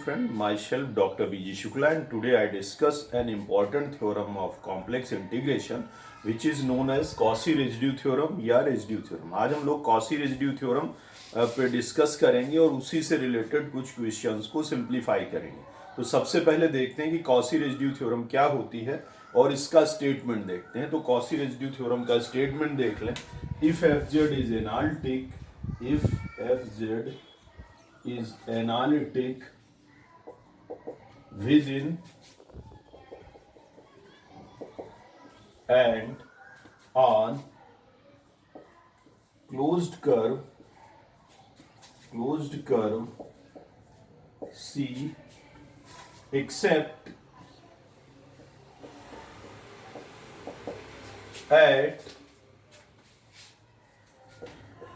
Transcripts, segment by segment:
friend, myself Dr. B.G. Shukla, and today I discuss an important theorem of complex integration which is known as Cauchy residue theorem या residue theorem. आज हम लोग Cauchy residue theorem पे discuss करेंगे और उसी से related कुछ क्वेश्चंस को सिंप्लीफाई करेंगे. तो सबसे पहले देखते हैं कि Cauchy residue theorem क्या होती है और इसका स्टेटमेंट देखते हैं. तो Cauchy residue theorem का स्टेटमेंट देख लें. If fz is analytic, if fz is analytic within and on closed curve C except at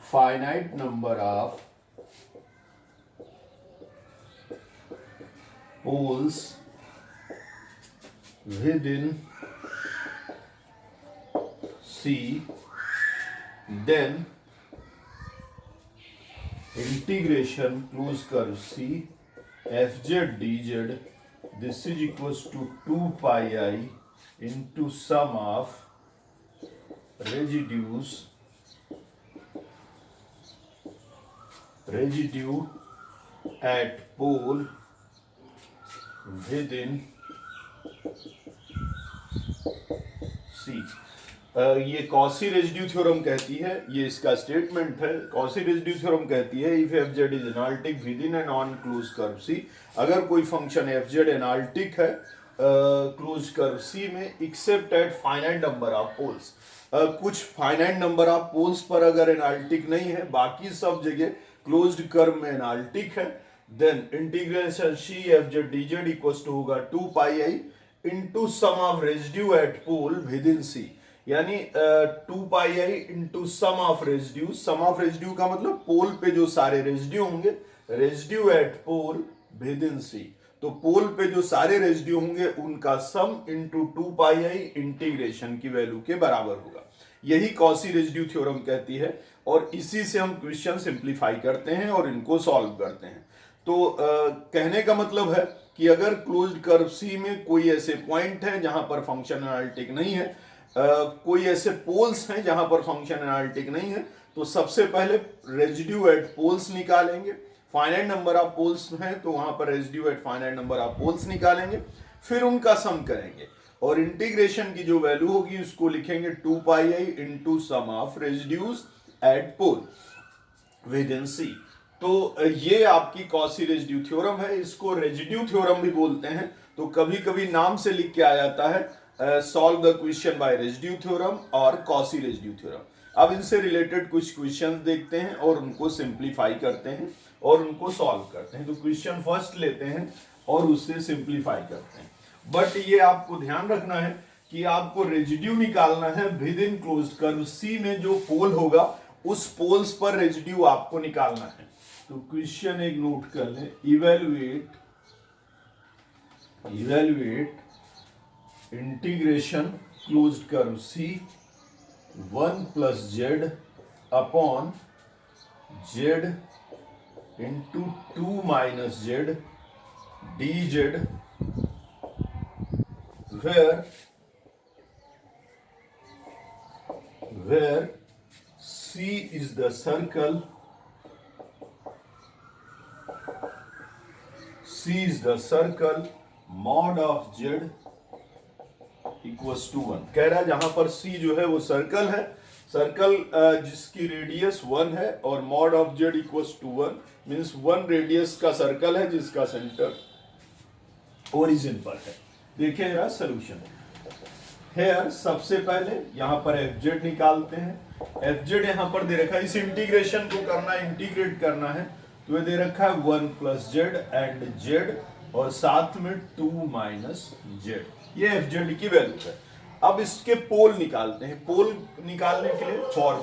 finite number of poles within C, then integration closed curve C fz dz, this is equals to 2 pi I into sum of residue at pole within C. ये Cauchy residue theorem कहती है, ये इसका statement है. Cauchy residue theorem कहती है if fz is analytic within and on close curve C, अगर कोई फंक्शन fz एनालिटिक है क्लोज कर्व C में except at finite number of poles, कुछ फाइनाइट नंबर ऑफ पोल्स पर अगर एनालिटिक नहीं है, बाकी सब जगह क्लोज्ड कर्व में एनालिटिक है, then integration C fz dz equals to होगा 2 pi I into sum of residue at pole within C, यानी 2 pi I into sum of residue. Sum of residue का मतलब पोल पे जो सारे residue होंगे, residue at pole within C, तो pole पे जो सारे रेजिड्यू होंगे उनका sum into 2 pi I integration की वैल्यू के बराबर होगा. यही Cauchy रेजिड्यू थ्योरम कहती है और इसी से हम क्वेश्चन सिंप्लीफाई करते हैं और इनको सॉल्व करते हैं. तो कहने का मतलब है कि अगर क्लोज्ड कर्व C में कोई ऐसे पॉइंट है जहां पर फंक्शन एनालिटिक नहीं है, कोई ऐसे पोल्स हैं जहां पर फंक्शन एनालिटिक नहीं है, तो सबसे पहले रेजिड्यू एट पोल्स निकालेंगे. फाइनाइट नंबर ऑफ पोल्स हैं तो वहां पर residue at finite number of poles निकालेंगे, फिर उनका सम करेंगे और इंटीग्रेशन की जो वैल्यू होगी उसको लिखेंगे 2 pi I into sum of residues at pole within C. तो ये आपकी Cauchy रेजिड्यू थ्योरम है. इसको रेजिड्यू थ्योरम भी बोलते हैं. तो कभी कभी नाम से लिख के आ जाता है solve the question by residue theorem और Cauchy रेजिड्यू थ्योरम. अब इनसे रिलेटेड कुछ क्वेश्चंस देखते हैं और उनको सिंप्लीफाई करते हैं और उनको सॉल्व करते हैं. तो क्वेश्चन फर्स्ट लेते हैं और उससे सिंप्लीफाई करते हैं. बट ये आपको ध्यान रखना है कि आपको रेजिड्यू निकालना है with in closed curve C में जो पोल होगा उस पोल्स पर रेजिड्यू आपको निकालना है. तो क्वेश्चन एक नोट कर लें. Evaluate integration closed curve C 1 plus z upon z into 2 minus z dz where C is the circle, mod of z equals to 1. कह रहा है जहां पर C जो है वो सर्कल है, सर्कल जिसकी रेडियस 1 है और mod of z equals to 1 means 1 radius का सर्कल है जिसका सेंटर ओरिजिन पर है. देखिए जरा सॉल्यूशन है. सबसे पहले यहां पर fz निकालते हैं. fz यहां पर दे रखा है, इस इंटीग्रेशन को करना, इंटीग्रेट करना है, तो ये दे रखा है 1 प्लस z एंड z और साथ में 2 माइनस z. ये fz की वैल्यू है. अब इसके पोल निकालते हैं. पोल निकालने के लिए फॉर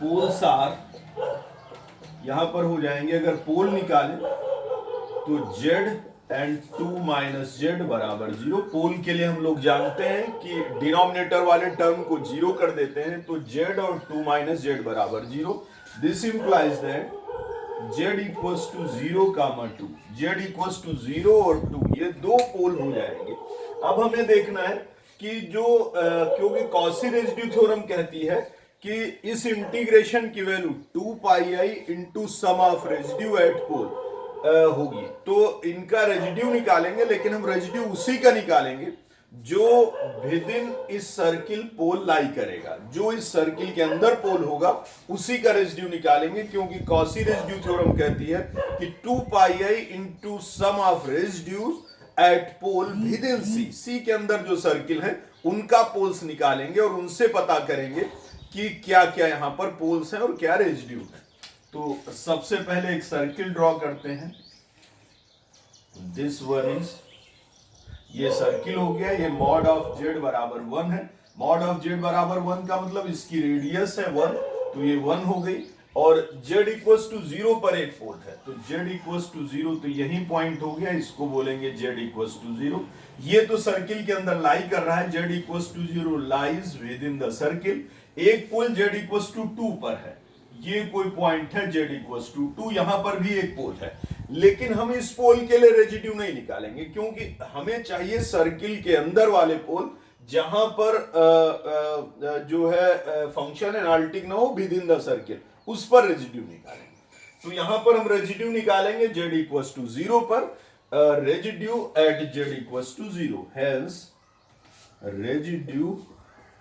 पोल्स आर यहां पर हो जाएंगे. अगर पोल निकालें तो z एंड 2 माइनस जेड बराबर 0. पोल के लिए हम लोग जानते हैं कि डिनोमिनेटर वाले टर्म को 0 कर देते हैं, तो z और 2 माइनस जेड बराबर 0. This implies that z equals to 0, 2, z equals to 0 और 2, ये दो पोल हो जाएंगे। अब हमें देखना है कि जो क्योंकि कॉची रेजिड्यू थ्योरम कहती है कि इस इंटीग्रेशन की value 2 pi I into sum of residue at pole होगी, तो इनका रेजिड्यू निकालेंगे, लेकिन हम रेजिड्यू उसी का निकालेंगे जो विद इन इस सर्किल पोल लाई करेगा, जो इस सर्किल के अंदर पोल होगा उसी का रेजिड्यू निकालेंगे, क्योंकि कॉची रेजिड्यू थ्योरम कहती है कि 2 pi I into sum of residues at pole within C, C के अंदर जो सर्किल है उनका पोल्स निकालेंगे और उनसे पता करेंगे कि क्या क्या यहां पर पोल्स हैं और क्या रेजिड्यू है। तो सबसे पहले एक सर्किल ड्रॉ करते हैं। दिस वन इज, ये सर्किल हो गया, ये मॉड ऑफ जेड बराबर 1 है। मॉड ऑफ जेड बराबर 1 का मतलब इसकी रेडियस है 1, तो ये 1 हो गई। और z इक्वल्स टू 0 पर एक पोल है, तो z इक्वल्स टू 0, तो यही पॉइंट हो गया, इसको बोलेंगे z इक्वल्स टू 0। ये तो सर्किल के अंदर लाई कर रहा है, z equals to 0 lies within the circle. एक पोल z इक्वल्स टू 2 पर है, ये कोई पॉइंट है z इक्वल्स टू 2, यहां पर भी एक पोल है, लेकिन हम इस पोल के लिए रेजिड्यू नहीं निकालेंगे, क्योंकि हमें चाहिए सर्किल के अंदर वाले पोल जहां पर जो है फंक्शन एनालिटिक ना हो विद इन द सर्किल, उस पर रेजिड्यू निकालेंगे। तो यहां पर हम रेजिड्यू निकालेंगे z इक्वल्स टू 0 पर, residue at z equals to 0, hence residue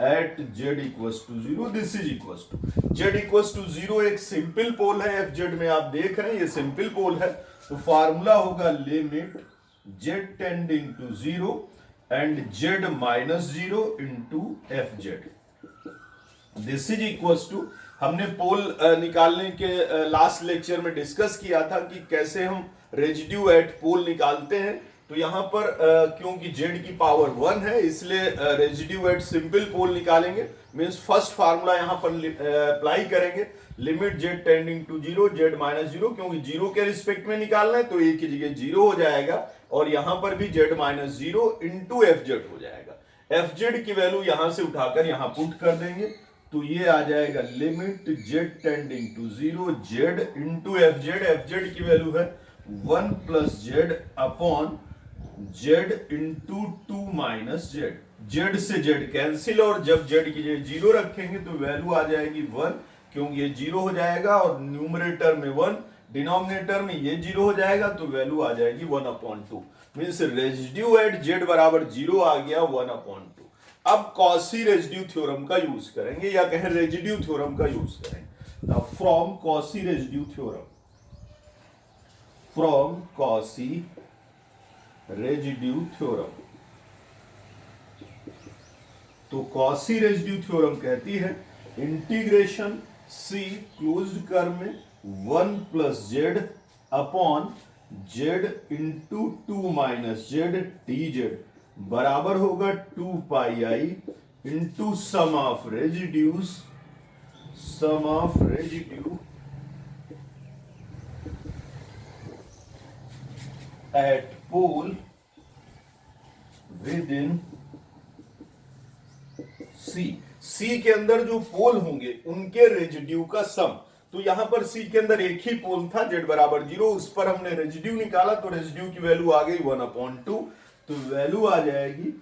at z equals to 0, this is equals to z equals to 0 एक सिंपल पोल है, fz में आप देख रहे हैं ये सिंपल पोल है, तो फार्मूला होगा limit z tending to 0 and z minus 0 into fz, this is equals to, हमने पोल निकालने के लास्ट लेक्चर में डिस्कस किया था कि कैसे हम रेजिड्यू एट पोल निकालते हैं। तो यहां पर क्योंकि z की पावर 1 है, इसलिए रेजिड्यू एट सिंपल पोल निकालेंगे, मींस फर्स्ट फार्मूला यहां पर अप्लाई करेंगे, limit z tending to 0 z minus 0, क्योंकि 0 के रिस्पेक्ट में निकालना है तो एक की जगह 0 हो जाएगा, और यहां पर भी z माइनस 0 इंटू fz हो जाएगा। fz की वैल्यू यहां से उठाकर यहां पुट कर देंगे, तो ये आ जाएगा limit z tending to 0 z into fz, fz की वैल्यू है 1 plus z upon z into 2 minus z, z से z कैंसिल, और जब z की जगह 0 रखेंगे तो वैल्यू आ जाएगी 1, क्योंकि ये 0 हो जाएगा, और न्यूमरेटर में 1, डिनोमिनेटर में ये 0 हो जाएगा, तो वैल्यू आ जाएगी 1 upon 2, means residue at z बराबर 0 आ गया 1 अपॉन 2। अब कॉची रेजिड्यू थ्योरम का यूज करेंगे, या कहें रेजिड्यू थ्योरम का यूज करेंगे। Now from Cauchy residue theorem, from Cauchy residue theorem, तो कॉची रेजिड्यू थ्योरम कहती है इंटीग्रेशन c क्लोज्ड कर्व में 1 plus z upon z into 2 minus z dz बराबर होगा 2 pi I into sum of residues, some of residue at pole within C के अंदर जो पोल होंगे उनके रेजिड्यू का सम। तो यहां पर सी के अंदर एक ही पोल था z बराबर 0, उस पर हमने रेजिड्यू निकाला, तो रेजिड्यू की वैल्यू आ गई 1 अपॉन 2, तो वैल्यू आ जाएगी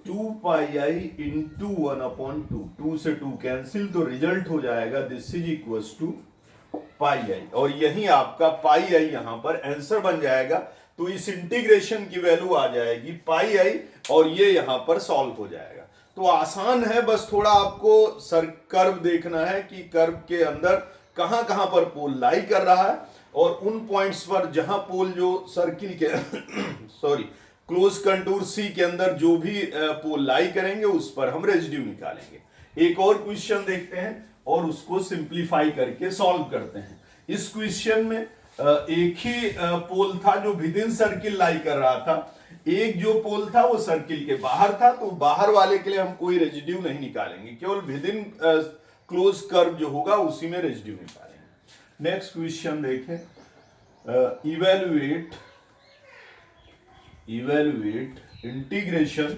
2 पाई आई इंटू 1 अपॉन 2, 2 से 2 कैंसिल, तो रिजल्ट हो जाएगा दिस इज इक्वल्स टू पाई आई, और यही आपका पाई आई यहां पर आंसर बन जाएगा। तो इस इंटीग्रेशन की वैल्यू आ जाएगी पाई आई, और ये यहां पर सॉल्व हो जाएगा। तो आसान है, बस थोड़ा आपको कर्व देखना है कि कर्व के अंदर कहां कहां पर पोल लाई कर रहा है, और उन पॉइंट्स पर जहां पोल जो सर्किल के सॉरी क्लोज कंटूर सी के अंदर जो भी पोल लाई करेंगे उस पर हम रेजिड्यू निकालेंगे। एक और क्वेश्चन देखते हैं और उसको सिंप्लीफाई करके सॉल्व करते हैं। इस क्वेश्चन में एक ही पोल था जो विद इन सर्किल लाई कर रहा था, एक जो पोल था वो सर्किल के बाहर था, तो बाहर वाले के लिए हम कोई रेजिड्यू नहीं निकालेंगे, केवल विद इन क्लोज कर्व जो होगा उसी में रेजिड्यू निकालेंगे। नेक्स्ट क्वेश्चन देखें, evaluate integration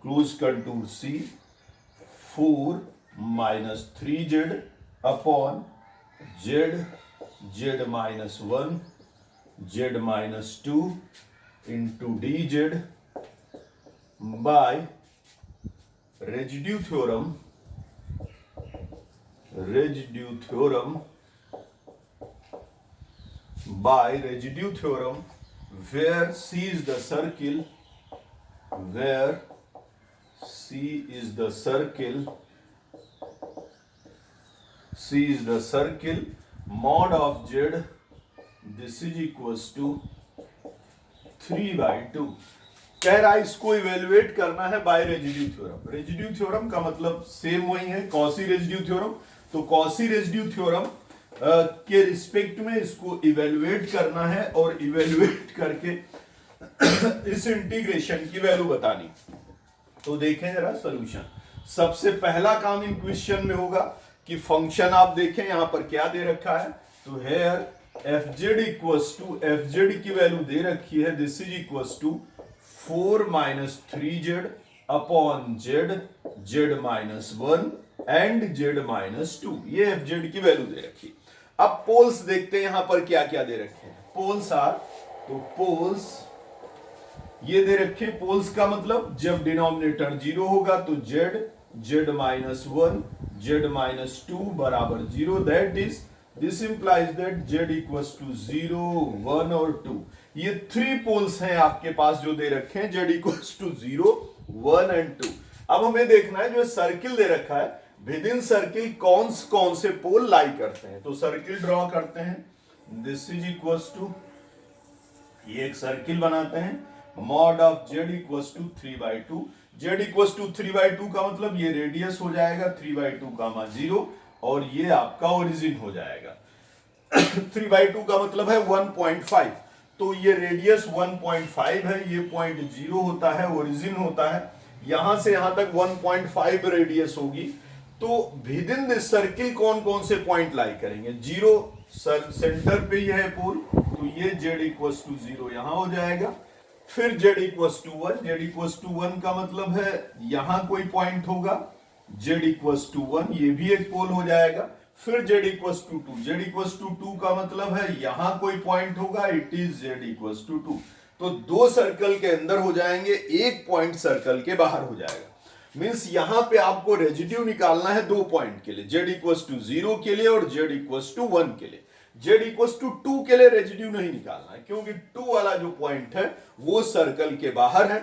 close contour C 4 minus 3z upon z z minus 1 z minus 2 into dz by residue theorem by residue theorem where C is the circle, where C is the circle mod of z, this is equals to 3/2। कह रहा है इसको evaluate करना है by residue theorem. Residue theorem का मतलब same वही है कॉसी रेजिड्यू थ्योरम। तो कॉसी रेजिड्यू थ्योरम के रिस्पेक्ट में इसको इवेलुएट करना है और इवेलुएट करके इस इंटीग्रेशन की वैल्यू बतानी। तो देखें जरा सॉल्यूशन। सबसे पहला काम इन क्वेश्चन में होगा कि फंक्शन आप देखें यहां पर क्या दे रखा है। तो हेयर fz की वैल्यू दे रखी है, this is equals to 4 minus 3z upon z minus 1 and z minus 2। ये fz की वैल्यू दे रखी। अब पोल्स देखते हैं यहां पर क्या क्या दे रखे हैं। पोल्स आर, तो पोल्स ये दे रखे। पोल्स का मतलब जब डिनोमिनेटर 0 होगा तो z minus 1 z minus 2 बराबर 0, that is this implies that z equals to 0 1 और 2। ये 3 पोल्स हैं आपके पास जो दे रखे हैं, z इक्वल्स टू 0 1 एंड 2। अब हमें देखना है जो सर्किल दे रखा है विद इन सर्किल कौन से पोल लाई करते हैं। तो सर्किल ड्रॉ करते हैं, दिस इज इक्वल्स टू, ये एक सर्किल बनाते हैं mod of z equals to 3/2। z equals to 3/2 का मतलब ये रेडियस हो जाएगा 3/2 0 और ये आपका ओरिजिन हो जाएगा 3/2 का मतलब है 1.5। तो ये रेडियस 1.5 है, ये पॉइंट 0 होता है, ओरिजिन होता है। यहां से यहां तक 1.5 रेडियस होगी। तो विद इन दिस सर्किल कौन से पॉइंट लाई करेंगे। 0 सेंटर पे ही है पोल, तो ये z इक्वल्स टू 0 यहां हो जाएगा। फिर z equals to 1, z equals to 1 का मतलब है यहां कोई पॉइंट होगा, z इक्वल्स टू 1, ये भी एक पोल हो जाएगा। फिर z equals to 2, z equals to 2 का मतलब है यहां कोई पॉइंट होगा, it is z equals to 2। तो 2 सर्कल के अंदर हो जाएंगे, एक पॉइंट सर्कल के बाहर हो जाएगा। मींस यहां पे आपको रेजिड्यू निकालना है 2 पॉइंट के लिए, z इक्वल्स टू 0 के लिए और z इक्वल्स टू 1 के लिए। z इक्वल्स टू 2 के लिए रेजिड्यू नहीं निकालना है क्योंकि 2 वाला जो पॉइंट है वो सर्कल के बाहर है।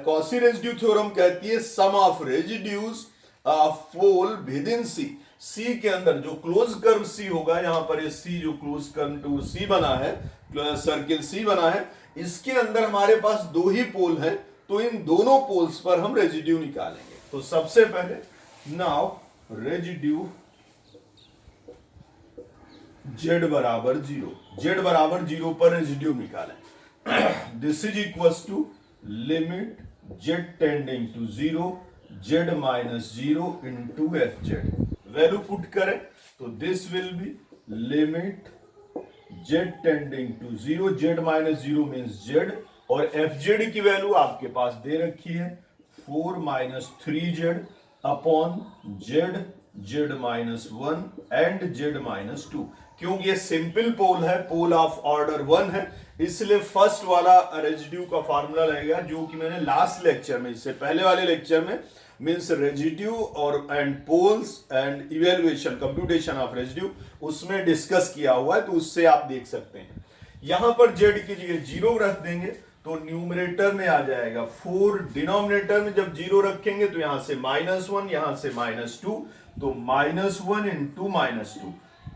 कॉसी रेजिड्यू थ्योरम कहती है sum of residues of pole within C के अंदर जो क्लोज कर्व सी होगा, यहां पर ये सी जो क्लोज कंटूर सी बना है, सर्किल सी बना है, इसके अंदर हमारे पास 2 ही पोल है। तो इन दोनों पोल्स पर हम रेजिड्यू निकालेंगे। तो सबसे पहले नाउ रेजिड्यू z बराबर 0 पर रेजिड्यू निकालें। This is equals to limit z tending to 0 z minus 0 into fz। Value put करें तो this will be limit z tending to 0 z minus 0 means z, और fz की वैल्यू आपके पास दे रखी है 4 minus 3z upon z minus 1 and z minus 2। क्योंकि ये सिंपल पोल है, पोल ऑफ ऑर्डर 1 है, इसलिए फर्स्ट वाला रेजिड्यू का फार्मूला रहेगा जो कि मैंने लास्ट लेक्चर में, इससे पहले वाले लेक्चर में मींस रेजिड्यू और and poles and evaluation computation of residue उसमें डिस्कस किया हुआ है, तो उससे आप देख सकते हैं। यहां पर z की जगह 0 रख देंगे तो न्यूमरेटर में आ जाएगा 4, डिनोमिनेटर में जब 0 रखेंगे तो यहां से -1, यहां से -2, तो -1 इंटू -2,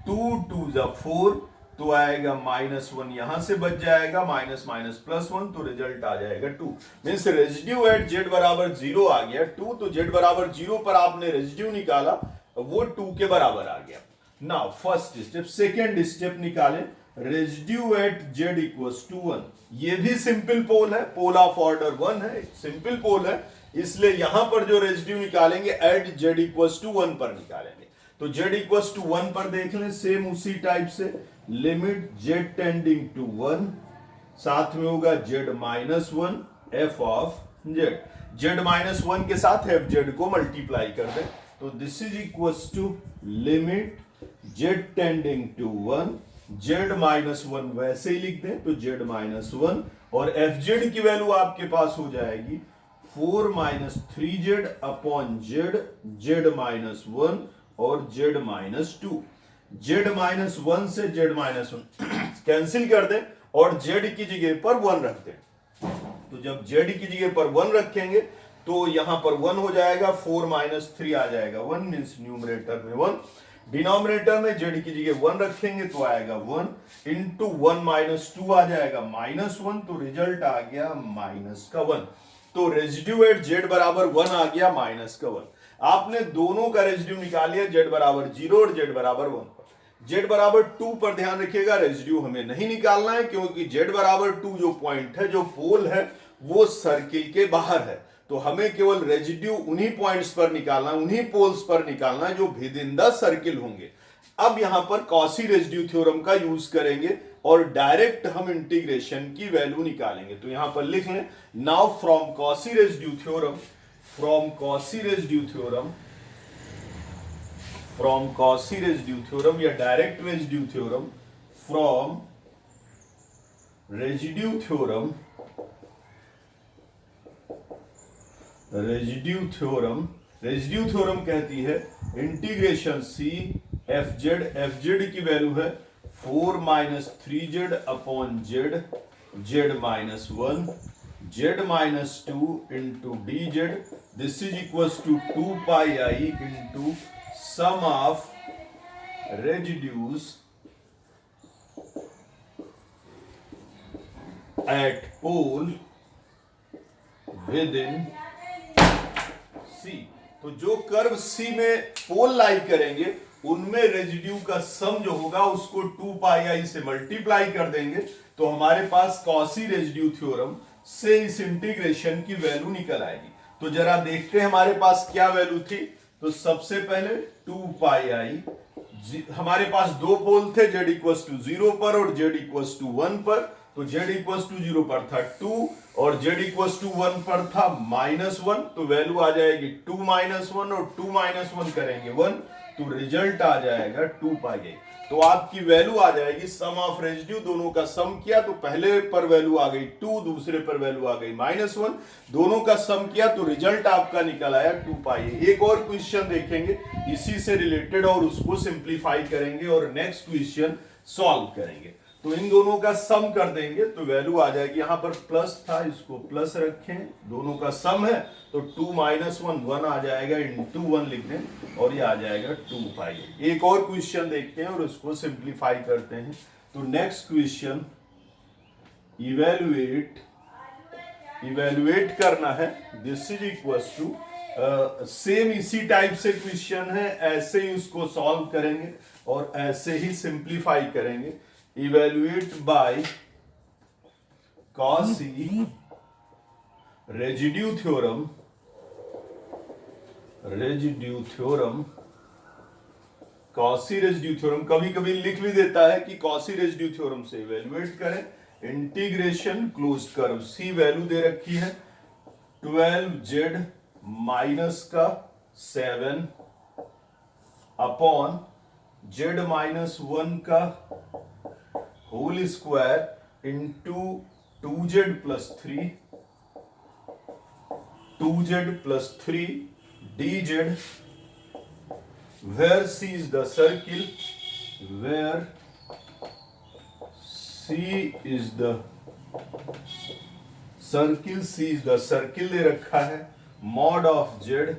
2 × 4, तो आएगा -1 यहां से बच जाएगा, माइनस +1, तो रिजल्ट आ जाएगा 2। मींस रेजिड्यू एट z बराबर 0 आ गया 2। तो z बराबर 0 पर आपने रेजिड्यू निकाला, वो 2 के बराबर आ गया। Now first step. Second step निकालें residue at z equals to 1। ये भी सिंपल पोल है, पोल ऑफ ऑर्डर 1 है, सिंपल पोल है, इसलिए यहां पर जो रेजिड्यू निकालेंगे एट z इक्वल्स टू 1 पर निकालेंगे। तो z इक्वल्स टू 1 पर देख लें, सेम उसी टाइप से लिमिट z टेंडिंग टू 1, साथ में होगा z minus 1 f of z, z minus 1 के साथ f z को मल्टीप्लाई कर दें, तो this is equals to limit z tending to 1 z minus one वैसे ही लिख दें तो जेड माइनस वन, और एफ जेड की वैल्यू आपके पास हो जाएगी 4 minus three z upon z, z minus one और z minus two. Z minus one से जेड माइनस वन कैंसिल कर दें और जेड की जगह पर वन रख दें। तो जब जेड की जगह पर वन रखेंगे तो यहां पर वन हो जाएगा, 4 माइनस थ्री आ जाएगा वन, मीन्स न्यूमरेटर में वन, डिनोमिनेटर में जेड की जगह वन रखेंगे तो आएगा one, into one minus two आ जाएगा माइनस वन, तो रिजल्ट आ गया माइनस का वन। तो रेजिड्यू एट जेड बराबर वन आ गया माइनस का वन। आपने दोनों का रेजिड्यू निकाल लिया, जेड बराबर जीरो और जेड बराबर वन। जेड बराबर टू पर ध्यान रखिएगा, रेजिड्यू हमें नहीं निकालना है, क्योंकि जेड बराबर टू जो पॉइंट है, जो पोल है, वो सर्किल के बाहर है। तो हमें केवल रेजिड्यू उन्हीं पॉइंट्स पर निकालना है, उन्हीं पोल्स पर निकालना है जो विद इन द सर्किल होंगे। अब यहां पर कॉसी रेजिड्यू थ्योरम का यूज करेंगे और डायरेक्ट हम इंटीग्रेशन की वैल्यू निकालेंगे। तो यहां पर लिख लें, now from Cauchy residue theorem, from Cauchy residue theorem, from Cauchy residue theorem या direct residue theorem, from residue theorem, residue theorem, residue theorem कहती है इंटीग्रेशन सी एफ जेड की वैल्यू है 4 minus three z upon z, z minus one, z minus two into d z, this is equal to 2 pi I into sum of residues at pole within C. तो जो curve सी में पोल लाई करेंगे उनमें residue का सम जो होगा उसको 2 pi आई से मल्टीप्लाई कर देंगे, तो हमारे पास कॉसी रेजिड्यू थ्योरम से इस इंटीग्रेशन की वैल्यू निकल आएगी। तो जरा देखते हैं हमारे पास क्या वैल्यू थी। तो सबसे पहले 2 पाई आई, हमारे पास दो पोल थे, जेड इक्वल्स टू 0 पर और जेड इक्वल्स टू 1 पर। तो जेड इक्वल्स टू 0 पर था 2 और जेड इक्वल्स टू 1 पर था -1, तो वैल्यू आ जाएगी 2 माइनस 1 और 2 माइनस 1 करेंगे 1, तो रिजल्ट आ जाएगा 2 पाई आई। तो आपकी वैल्यू आ जाएगी सम ऑफ रेजिड्यू, दोनों का सम किया तो पहले पर वैल्यू आ गई 2, दूसरे पर वैल्यू आ गई -1, दोनों का सम किया तो रिजल्ट आपका निकल आया 2 पाई। एक और क्वेश्चन देखेंगे इसी से रिलेटेड और उसको सिंप्लीफाई करेंगे और नेक्स्ट क्वेश्चन सॉल्व करेंगे। तो इन दोनों का सम कर देंगे तो वैल्यू आ जाएगी, यहां पर प्लस था इसको प्लस रखें, दोनों का सम है तो 2 माइनस 1 आ जाएगा, इंटू 1 लिख दें और ये आ जाएगा 2 पाई। एक और क्वेश्चन देखते हैं और उसको सिंप्लीफाई करते हैं। तो नेक्स्ट क्वेश्चन इवेल्युएट करना है, this is equals to same इसी टाइप से क्वेश्चन है, ऐसे ही उसको सॉल्व करेंगे और ऐसे ही सिंप्लीफाई करेंगे। Evaluate by Cauchy residue theorem, Cauchy residue theorem कभी कभी लिख भी देता है कि कॉसी रेजिड्यू थ्योरम से इवेल्युएट करें। Integration close curve C value दे रखी है 12z माइनस का 7 अपॉन z माइनस 1 का whole square into 2z plus 3, 2z plus 3 dz, where c is the circle, where c is the circle दे रखा है, mod of z,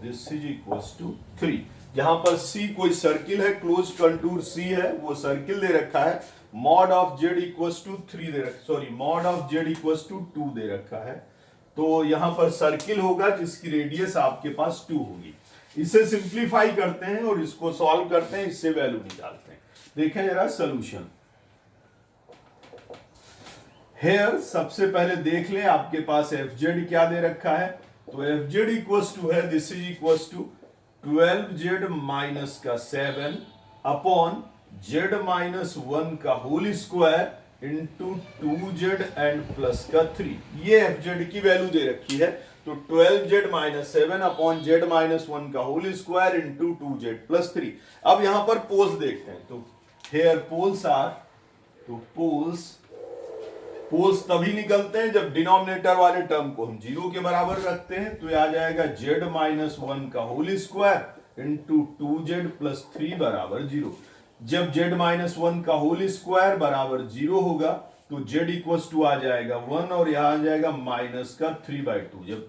this is equals to 3। जहां पर c कोई circle है, close contour c है, वो सर्किल दे रखा है, mod of z equals to 3 दे रखा, sorry mod of z equals to 2 दे रखा है। तो यहां पर सर्किल होगा जिसकी रेडियस आपके पास 2 होगी। इसे सिंप्लीफाई करते हैं और इसको सॉल्व करते हैं, इससे वैल्यू निकालते हैं। देखें जरा सोल्यूशन। हेयर सबसे पहले देख लें आपके पास एफ जेड क्या दे रखा है। तो एफ जेड इक्वल्स टू है, this is equals to 12z minus का 7 अपॉन z माइनस 1 का whole square into 2z and plus का 3। ये एफ जेड की वैल्यू दे रखी है। तो 12z minus 7 upon z minus 1 का whole square into 2z plus 3। अब यहां पर पोल्स देखते हैं। तो हेयर पोल्स आर, तो पोल्स तभी निकलते हैं जब डिनोमिनेटर वाले टर्म को हम जीरो के बराबर रखते हैं। तो ये आ जाएगा जेड माइनस वन का whole square into 2z plus 3 बराबर जीरो। जब z माइनस वन का होल स्क्वायर बराबर जीरो होगा तो z इक्वल टू आ जाएगा 1 और यहां आ जाएगा माइनस का 3/2। जब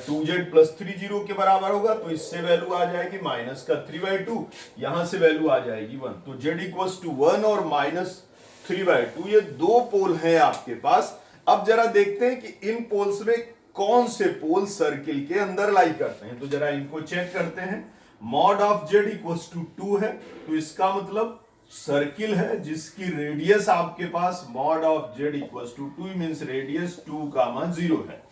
2z प्लस 3 जीरो के बराबर होगा तो इससे वैल्यू आ जाएगी माइनस का 3/2, यहां से वैल्यू आ जाएगी 1। तो z इक्वल टू 1 और माइनस 3/2, ये दो पोल हैं आपके पास। अब जरा देखते हैं कि इन पोल्स में कौन से पोल सर्किल के अंदर लाई करते हैं। तो जरा इनको चेक करते हैं। Mod of z equals to 2 है, तो इसका मतलब सर्किल है जिसकी रेडियस आपके पास mod of z equals to 2 means radius 2,0 है।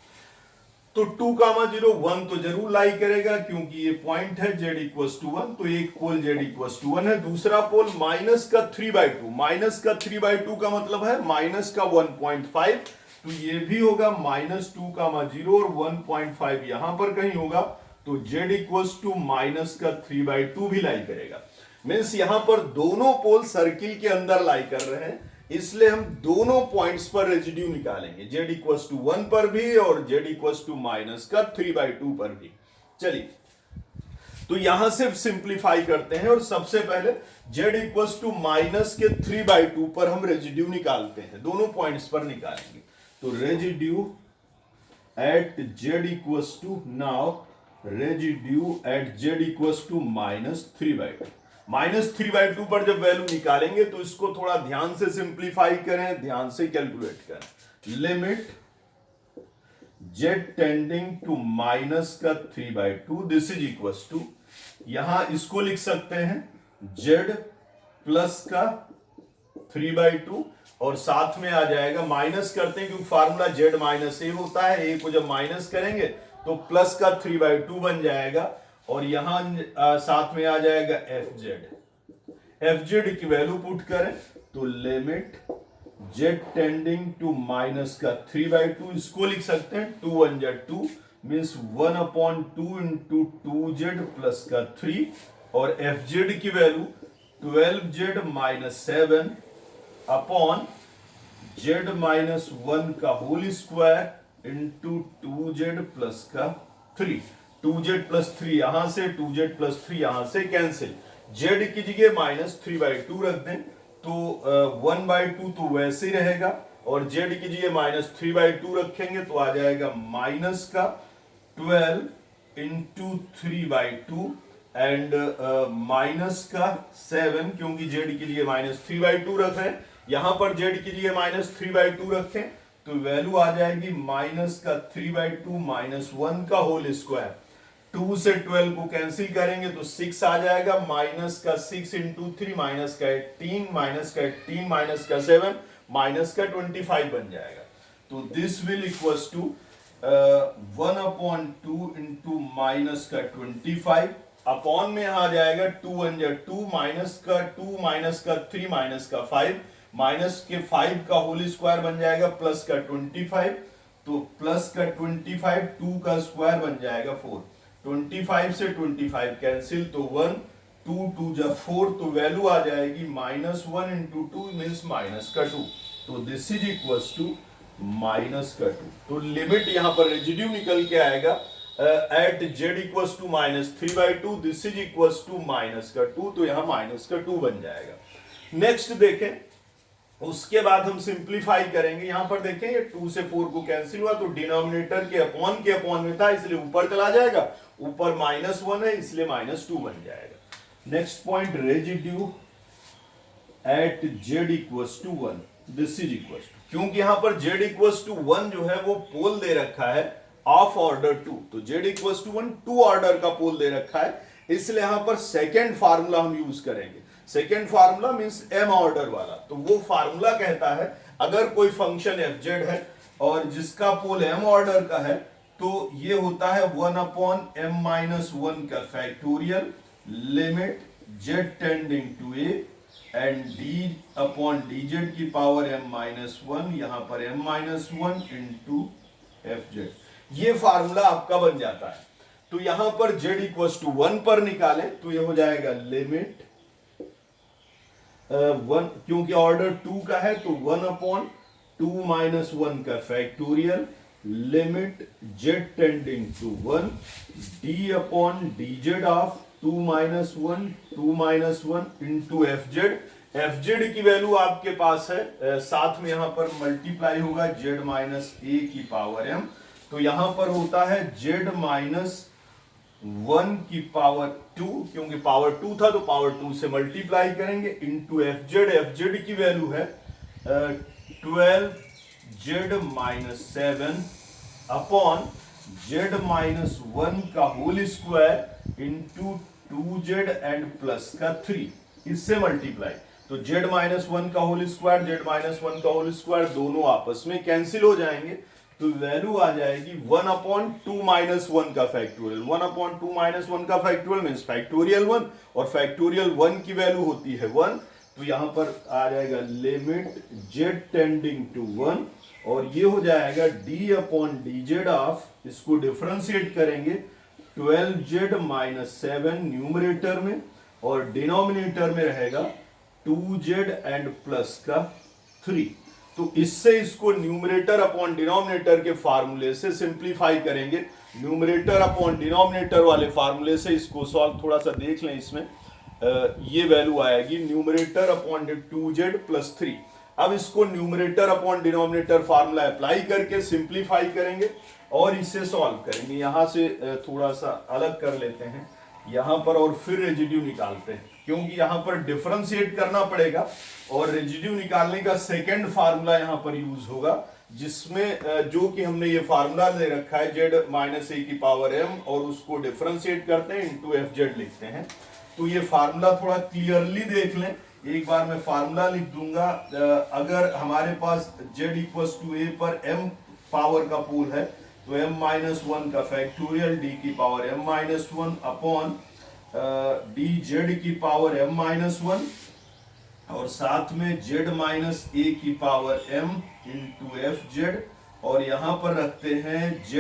तो 2,0 1 तो जरूर लाई करेगा क्योंकि ये पॉइंट है z इक्वल्स टू 1, तो एक पोल z इक्वल्स टू 1 है। दूसरा पोल माइनस का 3/2, माइनस का 3/2 का मतलब है माइनस का 1.5, तो ये भी होगा माइनस 2,0 और 1.5 यहां पर कहीं होगा, तो z इक्वल्स टू माइनस का 3/2 भी लाई करेगा। मीन्स यहां पर दोनों पोल सर्किल के अंदर लाई कर रहे हैं, इसलिए हम दोनों पॉइंट्स पर रेजिड्यू निकालेंगे, z इक्वल्स टू 1 पर भी और z इक्वल्स टू माइनस का 3/2 पर भी। चलिए तो यहां से सिंप्लीफाई करते हैं और सबसे पहले z इक्वल्स टू माइनस के 3/2 पर हम रेजिड्यू निकालते हैं, दोनों पॉइंट्स पर निकालेंगे। तो residue at z equals to, now residue at z equals to minus 3/2। Minus 3/2 पर जब वैल्यू निकालेंगे तो इसको थोड़ा ध्यान से सिंप्लीफाई करें, ध्यान से कैलकुलेट करें। Limit z tending to minus का 3/2 दिस इज इक्वल्स टू, यहां इसको लिख सकते हैं z प्लस का 3/2 और साथ में आ जाएगा माइनस करते हैं क्योंकि फार्मूला z माइनस ए होता है, ए को जब माइनस करेंगे तो प्लस का 3/2 बन जाएगा और यहां साथ में आ जाएगा fz की वैल्यू पुट करें तो limit z tending to minus का 3/2, इसको लिख सकते हैं 2 1 जा 2 मींस 1/2 इंटू 2z प्लस का 3 और fz की value 12z minus 7 upon z minus 1 का whole square into 2z plus का 3। 2z प्लस 3 यहां से, 2z प्लस 3 यहां से कैंसिल, z की जगह माइनस 3/2 रख दें तो 1/2 तो वैसे ही रहेगा और z की जगह माइनस 3/2 रखेंगे तो आ जाएगा माइनस का 12 इंटू 3/2 एंड माइनस का 7, क्योंकि z की जगह माइनस 3/2 रख रहे हैं, यहां पर z की जगह माइनस 3/2 रखें तो वैल्यू आ जाएगी माइनस का 3/2 माइनस 1 का होल स्क्वायर। 2 से 12 को कैंसिल करेंगे तो 6 आ जाएगा, माइनस का 6 इंटू 3 माइनस का 18 माइनस का 18 माइनस का 7 माइनस का 25 बन जाएगा। तो this will equals to 1/2 into minus का 25 अपॉन में आ जाएगा 2 1 जा 2 माइनस का 2 माइनस का 3 माइनस का 5 माइनस के 5 का होल स्क्वायर बन जाएगा प्लस का 25, तो प्लस का 25 2 का स्क्वायर बन जाएगा 4, 25 से 25 कैंसिल तो 1 2 2 जा 4, तो वैल्यू आ जाएगी माइनस 1 इंटू 2 मीन्स माइनस का 2, तो this is equals to minus का 2। तो लिमिट यहां पर रेजिड्यू निकल के आएगा at z equals to minus 3/2 this is equals to minus का 2, तो यहां माइनस का 2 बन जाएगा। नेक्स्ट देखें, उसके बाद हम सिंप्लीफाई करेंगे। यहां पर देखें ये 2 से 4 को कैंसिल हुआ तो डिनोमिनेटर के अपॉन में था इसलिए ऊपर चला जाएगा, ऊपर माइनस 1 है इसलिए माइनस 2 बन जाएगा। Next point residue at z equals to 1 this is equals to, क्योंकि यहां पर z इक्वल्स टू 1 जो है वो पोल दे रखा है ऑफ ऑर्डर 2, तो z इक्वल्स टू 1 2 ऑर्डर का पोल दे रखा है, इसलिए यहां पर सेकेंड फार्मूला हम यूज करेंगे। Second formula means m order वाला, तो वो फार्मूला कहता है अगर कोई फंक्शन fz है और जिसका पोल m ऑर्डर का है तो ये होता है 1/m-1 का factorial limit z tending to a and d/dz की पावर m-1, यहां पर m-1 इंटू fz, ये फार्मूला आपका बन जाता है। तो यहां पर z इक्वल्स टू 1 पर निकालें तो ये हो जाएगा लिमिट वन, क्योंकि ऑर्डर 2 का है तो 1/2 - 1 का factorial, limit z tending to 1 d/dz of 2 - 1 into F Z की वैल्यू आपके पास है, साथ में यहां पर मल्टीप्लाई होगा z माइनस ए की पावर m, तो यहां पर होता है z माइनस 1 की पावर 2, क्योंकि पावर 2 था तो पावर 2 से मल्टीप्लाई करेंगे इंटू एफ जेड की वैल्यू है 12z minus 7 upon z minus 1 का whole square into 2z and plus का 3, इससे मल्टीप्लाई, तो z माइनस 1 का होल स्क्वायर, z माइनस 1 का होल स्क्वायर दोनों आपस में कैंसिल हो जाएंगे, तो वैल्यू आ जाएगी 1/2 - 1 का फैक्टोरियल, 1/2 - 1 का फैक्टोरियल मीन्स फैक्टोरियल 1, और फैक्टोरियल 1 की वैल्यू होती है 1, तो यहां पर आ जाएगा लिमिट z टेंडिंग टू 1, और ये हो जाएगा d/dz ऑफ, इसको डिफरेंशिएट करेंगे 12z माइनस 7 न्यूमरेटर में, और डिनोमिनेटर में रहेगा 2z एंड प्लस का 3, तो इससे इसको न्यूमरेटर अपॉन डिनोमिनेटर के फार्मूले से सिंप्लीफाई करेंगे, न्यूमरेटर अपॉन डिनोमिनेटर वाले फार्मूले से इसको सॉल्व, थोड़ा सा देख लें इसमें, ये वैल्यू आएगी न्यूमरेटर अपॉन 2z प्लस 3, अब इसको numerator upon denominator formula apply करके सिंप्लीफाई करेंगे और इसे सॉल्व करेंगे, यहां से थोड़ा सा अलग कर लेते हैं यहां पर, और फिर रेजिड्यू निकालते हैं, क्योंकि यहां पर डिफरेंशिएट करना पड़ेगा, और रेजिड्यू निकालने का सेकंड फार्मूला यहां पर यूज होगा, जिसमें जो कि हमने ये फार्मूला दे रखा है z माइनस ए की पावर m, और उसको डिफरेंशिएट करते हैं इंटू एफ जेड लिखते हैं, तो ये फार्मूला थोड़ा क्लियरली देख लें, एक बार मैं फार्मूला लिख दूंगा, अगर हमारे पास z इक्वल टू ए पर m पावर का पूल है तो m माइनस 1 का फैक्टोरियल d की power m minus 1 upon dz की पावर m माइनस 1, और साथ में z माइनस a की power m into F Z, और यहां पर रखते हैं z,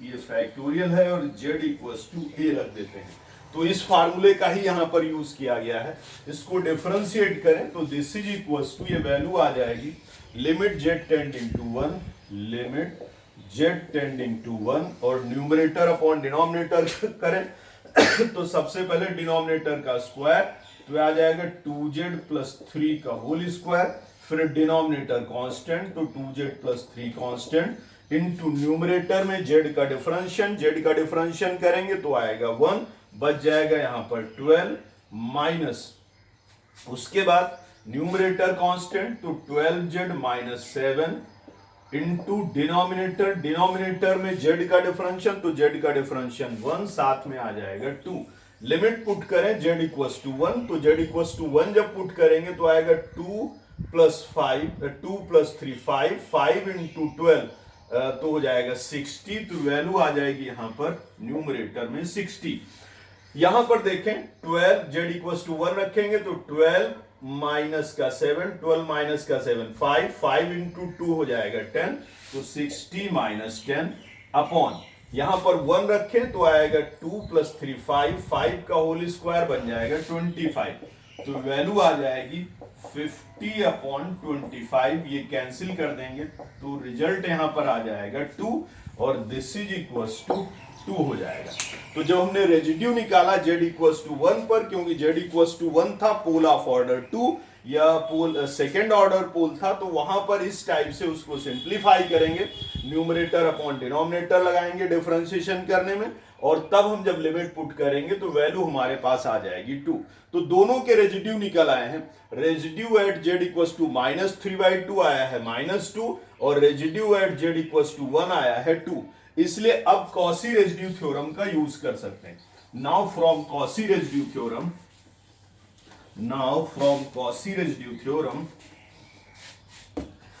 ये फैक्टोरियल है, और z इक्वल टू a रख देते हैं, तो इस फार्मूले का ही यहां पर यूज किया गया है, इसको डिफरेंशिएट करें तो दिस इज इक्वल टू, ये वैल्यू आ जाएगी limit z tending to 1, limit z tending to 1, और न्यूमरेटर अपॉन डिनोमिनेटर करें तो सबसे पहले डिनोमिनेटर का स्क्वायर, तो आ जाएगा 2z प्लस 3 का होल स्क्वायर, फिर डिनोमिनेटर कांस्टेंट तो 2z plus 3 constant into numerator में z का डिफरेंशिएशन करेंगे तो आएगा 1, बच जाएगा यहां पर 12 माइनस, उसके बाद न्यूमरेटर कांस्टेंट तो 12z माइनस 7 इनटू डिनोमिनेटर में z का डिफरेंशियल, तो z का डिफरेंशियल 1, साथ में आ जाएगा 2, लिमिट पुट करें z इक्वल्स टू 1, तो z इक्वल्स टू 1 जब पुट करेंगे तो आएगा 2 प्लस 3 5 इंटू 12, तो हो जाएगा 60, तो वैल्यू आ जाएगी यहां पर न्यूमरेटर में 60, यहां पर देखें 12 z इक्वल्स टू 1 रखेंगे तो 12 माइनस का 7, 12 माइनस का 7 5 इंटू 2 हो जाएगा 10, तो 60 माइनस 10 अपॉन, यहां पर 1 रखें तो आएगा 2 प्लस 3 5 का होल स्क्वायर बन जाएगा 25, तो वैल्यू आ जाएगी 50 अपॉन 25, ये कैंसिल कर देंगे तो रिजल्ट यहां पर आ जाएगा 2, और दिस इज इक्वल्स टू 2 हो जाएगा, तो जब हमने रेजिड्यू निकाला z इक्वल्स टू 1 पर, क्योंकि z इक्वल्स टू 1 था, पोल ऑफ ऑर्डर 2 या पोल सेकेंड ऑर्डर पोल था, तो वहां पर इस टाइप से उसको सिंप्लीफाई करेंगे, न्यूमरेटर अपॉन डिनोमिनेटर लगाएंगे डिफरेंशिएशन करने में, और तब हम जब लिमिट पुट करेंगे तो वैल्यू हमारे पास आ जाएगी 2, तो दोनों के रेजिड्यू निकल आए हैं, residue at z equals to minus 3/2 आया है -2, और residue at z equals to 1 आया है 2, इसलिए अब कॉसी रेजिड्यू थ्योरम का यूज कर सकते हैं, now from Cauchy residue theorem,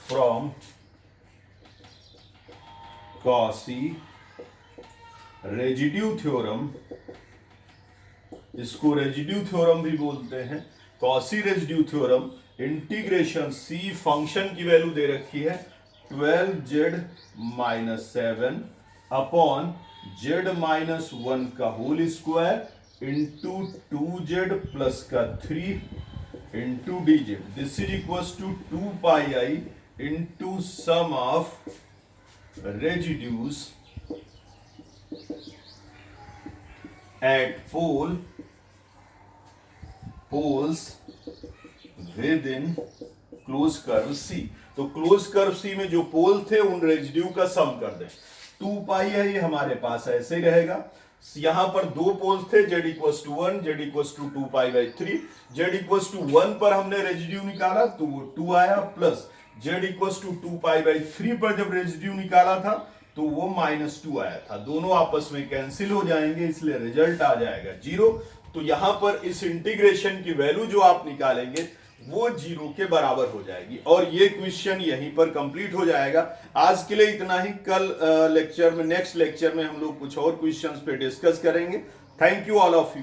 from Cauchy residue theorem, इसको रेजिड्यू थ्योरम भी बोलते हैं, Cauchy residue theorem, integration c function की वैल्यू दे रखी है 12z minus 7 upon z minus 1 का whole square into 2z plus का 3 into digit. This is equals to 2 pi I into sum of residues at poles within close curve C. तो close curve सी में जो पोल थे उन रेजिड्यू का सम कर दें। 2 पाई है, ये हमारे पास ऐसे ही रहेगा। यहां पर दो पोल्स थे, z equals to 1, z equals to 2 pi by 3। z equals to 1 पर हमने रेजिड्यू निकाला तो वो 2 आया, plus z equals to 2 pi by 3 पर जब रेजिड्यू निकाला था तो वो -2 आया था। दोनों आपस में कैंसिल हो जाएंगे, इसलिए रिजल्ट आ जाएगा 0। तो यहां पर इस इंटीग्रेशन की वैल्यू जो आप निकालेंगे वो 0 के बराबर हो जाएगी। और ये क्वेश्चन यहीं पर कंप्लीट हो जाएगा। आज के लिए इतना ही। कल लेक्चर में, नेक्स्ट लेक्चर में हम लोग कुछ और क्वेश्चंस पे डिस्कस करेंगे। Thank you all of you.